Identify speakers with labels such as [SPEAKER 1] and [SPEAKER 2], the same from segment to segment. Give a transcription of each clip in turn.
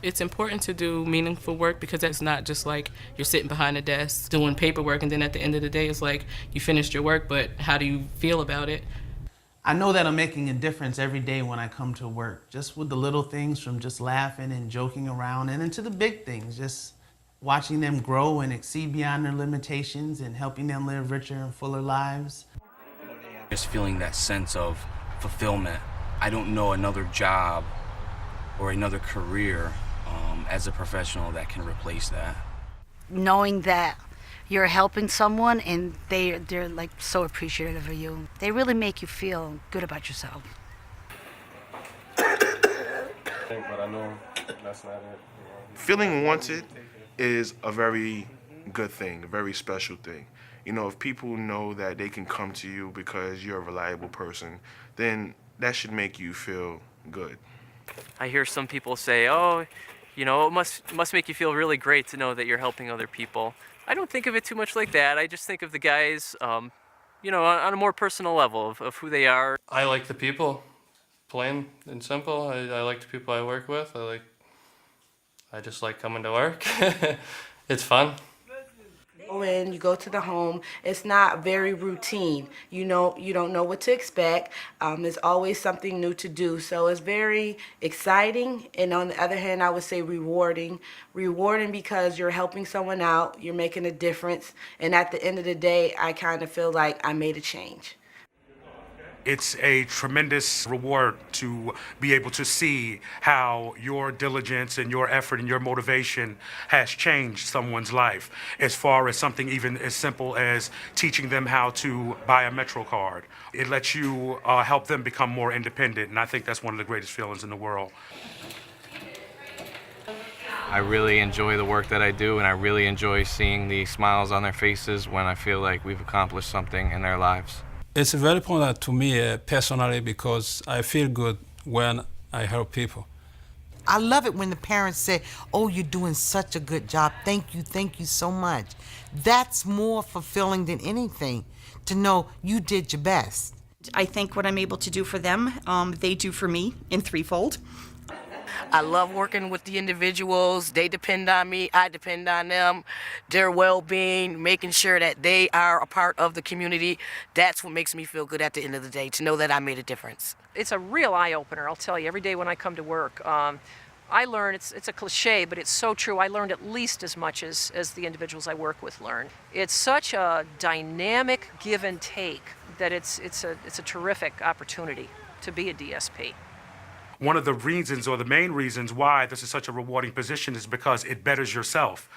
[SPEAKER 1] It's important to do meaningful work because it's not just like you're sitting behind a desk doing paperwork and then at the end of the day it's like you finished your work, but how do you feel about it?
[SPEAKER 2] I know that I'm making a difference every day when I come to work, just with the little things from just laughing and joking around and into the big things, just watching them grow and exceed beyond their limitations and helping them live richer and fuller lives.
[SPEAKER 3] Just feeling that sense of fulfillment. I don't know another job or another career as a professional that can replace that.
[SPEAKER 4] Knowing that you're helping someone and they're like so appreciative of you. They really make you feel good about yourself.
[SPEAKER 5] But I know that's not it.
[SPEAKER 6] Feeling wanted is a very good thing, a very special thing. You know, if people know that they can come to you because you're a reliable person, then that should make you feel good.
[SPEAKER 7] I hear some people say, oh, you know, it must make you feel really great to know that you're helping other people. I don't think of it too much like that. I just think of the guys, you know, on a more personal level of who they are.
[SPEAKER 5] I like the people, plain and simple. I like the people I work with. I just like coming to work. It's fun.
[SPEAKER 8] When you go to the home, it's not very routine. You don't know what to expect. There's always something new to do. So it's very exciting. And on the other hand, I would say rewarding. Rewarding because you're helping someone out, you're making a difference. And at the end of the day, I kind of feel like I made a change.
[SPEAKER 9] It's a tremendous reward to be able to see how your diligence and your effort and your motivation has changed someone's life, as far as something even as simple as teaching them how to buy a Metro card. It lets you help them become more independent, and I think that's one of the greatest feelings in the world.
[SPEAKER 10] I really enjoy the work that I do, and I really enjoy seeing the smiles on their faces when I feel like we've accomplished something in their lives.
[SPEAKER 11] It's very important to me personally because I feel good when I help people.
[SPEAKER 12] I love it when the parents say, oh, you're doing such a good job. Thank you so much. That's more fulfilling than anything, to know you did your best.
[SPEAKER 13] I think what I'm able to do for them, they do for me in threefold.
[SPEAKER 14] I love working with the individuals. They depend on me. I depend on them. Their well-being, making sure that they are a part of the community. That's what makes me feel good at the end of the day, to know that I made a difference.
[SPEAKER 15] It's a real eye-opener, I'll tell you, every day when I come to work. I learn, it's a cliche, but it's so true. I learned at least as much as the individuals I work with learn. It's such a dynamic give and take that it's a terrific opportunity to be a DSP.
[SPEAKER 9] One of the reasons, or the main reasons why this is such a rewarding position, is because it betters yourself,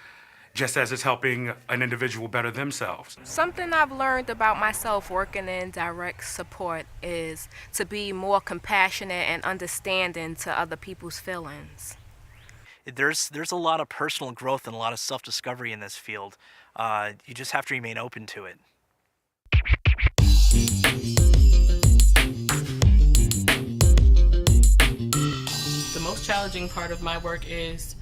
[SPEAKER 9] just as it's helping an individual better themselves.
[SPEAKER 16] Something I've learned about myself working in direct support is to be more compassionate and understanding to other people's feelings.
[SPEAKER 17] There's a lot of personal growth and a lot of self-discovery in this field. You just have to remain open to it.
[SPEAKER 1] The most challenging part of my work is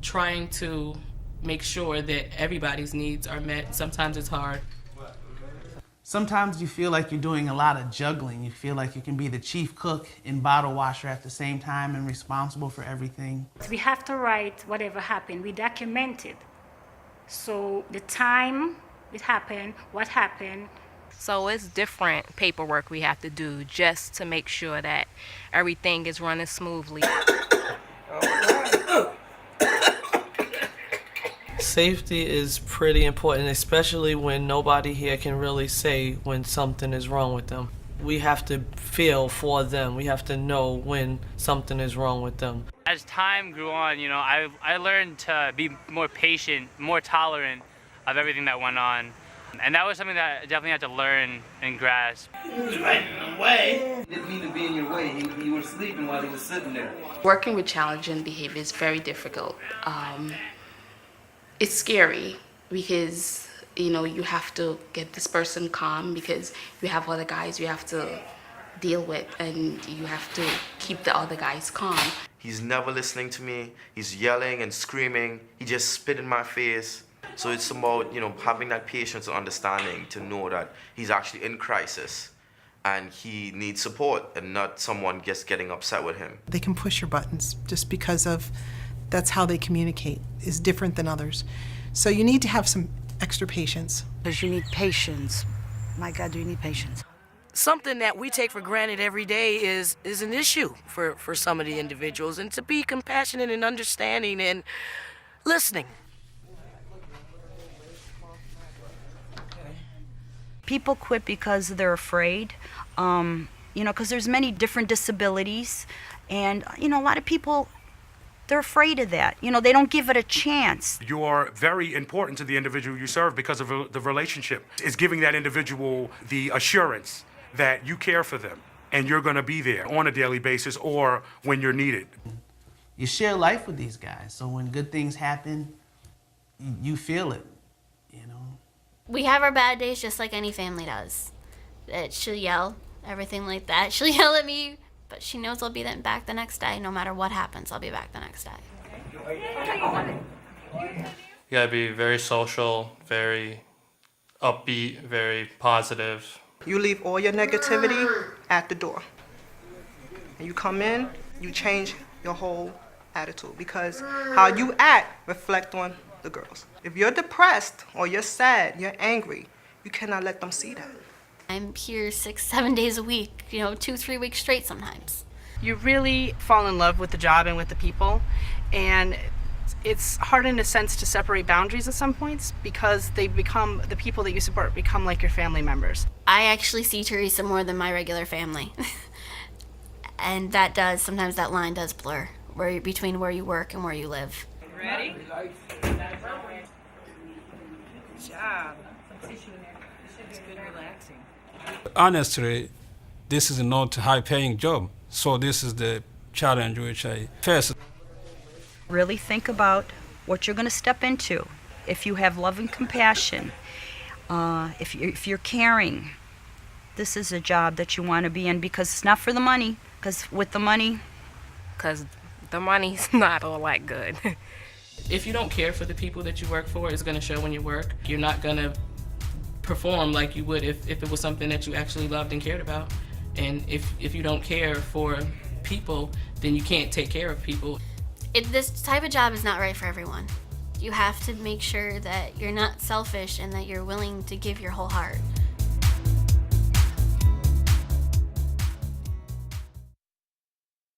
[SPEAKER 1] trying to make sure that everybody's needs are met. Sometimes it's hard.
[SPEAKER 2] Sometimes you feel like you're doing a lot of juggling. You feel like you can be the chief cook and bottle washer at the same time and responsible for everything.
[SPEAKER 18] We have to write whatever happened. We document it. So the time it happened, what happened.
[SPEAKER 16] So it's different paperwork we have to do just to make sure that everything is running smoothly.
[SPEAKER 19] Safety is pretty important, especially when nobody here can really say when something is wrong with them. We have to feel for them. We have to know when something is wrong with them.
[SPEAKER 20] As time grew on, you know, I learned to be more patient, more tolerant of everything that went on. And that was something that I definitely had to learn and grasp.
[SPEAKER 7] He was right in the way. He didn't mean to be in your way. He was sleeping while he was sitting there.
[SPEAKER 6] Working with challenging behavior is very difficult. It's scary because, you know, you have to get this person calm because you have other guys you have to deal with and you have to keep the other guys calm.
[SPEAKER 3] He's never listening to me. He's yelling and screaming. He just spit in my face. So it's about, you know, having that patience and understanding to know that he's actually in crisis and he needs support and not someone just getting upset with him.
[SPEAKER 8] They can push your buttons just because of
[SPEAKER 21] That's how they communicate, is different than others. So you need to have some extra patience.
[SPEAKER 4] Because you need patience. My God, do you need patience?
[SPEAKER 14] Something that we take for granted every day is an issue for some of the individuals, and to be compassionate and understanding and listening.
[SPEAKER 4] People quit because they're afraid, because there's many different disabilities, and, a lot of people, they're afraid of that. They don't give it a chance.
[SPEAKER 9] You're very important to the individual you serve because of the relationship. It's giving that individual the assurance that you care for them and you're going to be there on a daily basis or when you're needed.
[SPEAKER 2] You share life with these guys, so when good things happen, you feel it.
[SPEAKER 22] We have our bad days just like any family does. She'll yell, everything like that. She'll yell at me, but she knows I'll be back the next day. No matter what happens, I'll be back the next day.
[SPEAKER 5] You gotta be very social, very upbeat, very positive.
[SPEAKER 23] You leave all your negativity at the door. And you come in, you change your whole attitude, because how you act reflect on the girls. If you're depressed or you're sad, you're angry, you cannot let them see that.
[SPEAKER 22] I'm here 6-7 days a week, 2-3 weeks straight sometimes.
[SPEAKER 24] You really fall in love with the job and with the people, and it's hard in a sense to separate boundaries at some points because the people that you support become like your family members.
[SPEAKER 22] I actually see Teresa more than my regular family. And sometimes that line does blur between where you work and where you live.
[SPEAKER 24] Ready? Good job. It's good relaxing.
[SPEAKER 11] Honestly, this is not a high-paying job, so this is the challenge which I face.
[SPEAKER 4] Really think about what you're going to step into. If you have love and compassion, if you're caring, this is a job that you want to be in, because it's not for the money. Because the
[SPEAKER 16] money's not all that good.
[SPEAKER 1] If you don't care for the people that you work for, it's going to show when you work. You're not going to perform like you would if it was something that you actually loved and cared about. And if you don't care for people, then you can't take care of people.
[SPEAKER 22] This type of job is not right for everyone. You have to make sure that you're not selfish and that you're willing to give your whole heart.